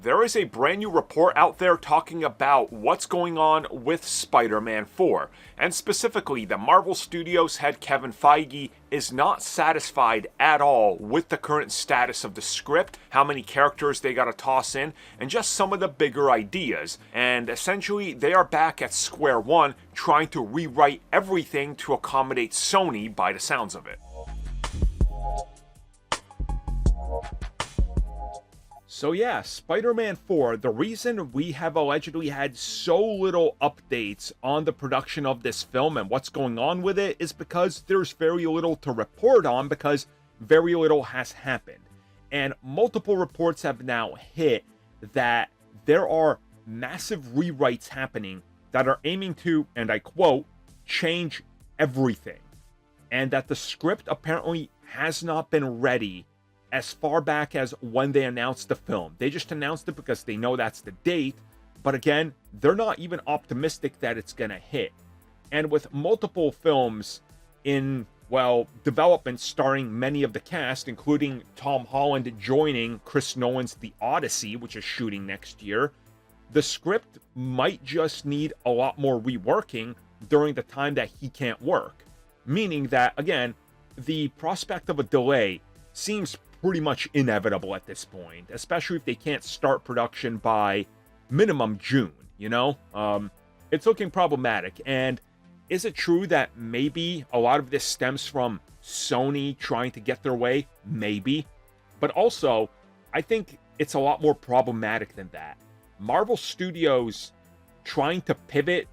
there is a brand new report out there talking about what's going on with Spider-Man 4, and specifically the Marvel Studios head Kevin Feige is not satisfied at all with the current status of the script, how many characters they gotta toss in, and just some of the bigger ideas, and essentially they are back at square one trying to rewrite everything to accommodate Sony by the sounds of it. So yeah, Spider-Man 4, the reason we have allegedly had so little updates on the production of this film and what's going on with it is because there's very little to report on because very little has happened. And multiple reports have now hit that there are massive rewrites happening that are aiming to, and I quote, change everything. And that the script apparently has not been ready as far back as when they announced the film. They just announced it because they know that's the date, but again, they're not even optimistic that it's gonna hit. And with multiple films in, well, development starring many of the cast, including Tom Holland joining Chris Nolan's The Odyssey, which is shooting next year, the script might just need a lot more reworking during the time that he can't work. Meaning that, again, the prospect of a delay seems pretty much inevitable at this point, especially if they can't start production by minimum June, you know? It's looking problematic. And is it true that maybe a lot of this stems from Sony trying to get their way? Maybe. But also, I think it's a lot more problematic than that. Marvel Studios trying to pivot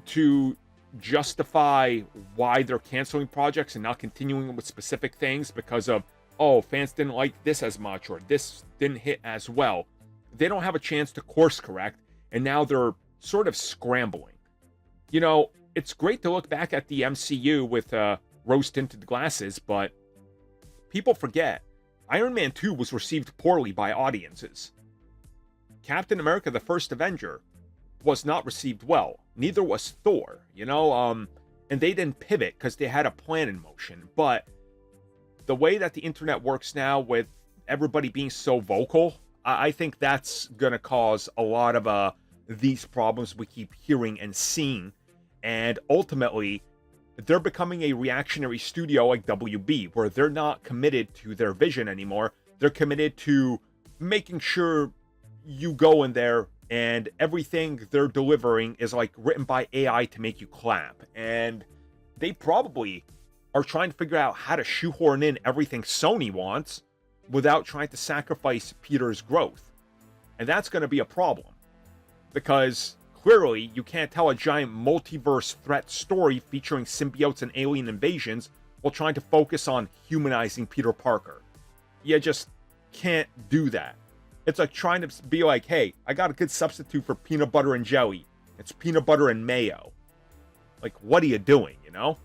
to justify why they're canceling projects and not continuing with specific things because of, oh, fans didn't like this as much, or this didn't hit as well. They don't have a chance to course correct, and now they're sort of scrambling. You know, it's great to look back at the MCU with rose-tinted glasses, but people forget, Iron Man 2 was received poorly by audiences. Captain America: The First Avenger was not received well. Neither was Thor, you know? And they didn't pivot because they had a plan in motion, but the way that the internet works now with everybody being so vocal, I think that's going to cause a lot of these problems we keep hearing and seeing. And ultimately, they're becoming a reactionary studio like WB, where they're not committed to their vision anymore. They're committed to making sure you go in there and everything they're delivering is like written by AI to make you clap. And they probably are trying to figure out how to shoehorn in everything Sony wants without trying to sacrifice Peter's growth. And that's going to be a problem. Because clearly you can't tell a giant multiverse threat story featuring symbiotes and alien invasions while trying to focus on humanizing Peter Parker. You just can't do that. It's like trying to be like, hey, I got a good substitute for peanut butter and jelly. It's peanut butter and mayo. Like, what are you doing, you know?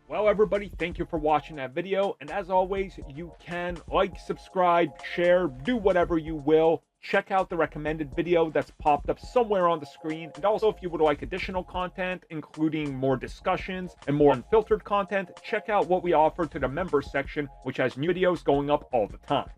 Well, everybody, thank you for watching that video. And as always, you can like, subscribe, share, do whatever you will. Check out the recommended video that's popped up somewhere on the screen. And also, if you would like additional content, including more discussions and more unfiltered content, check out what we offer to the members section, which has new videos going up all the time.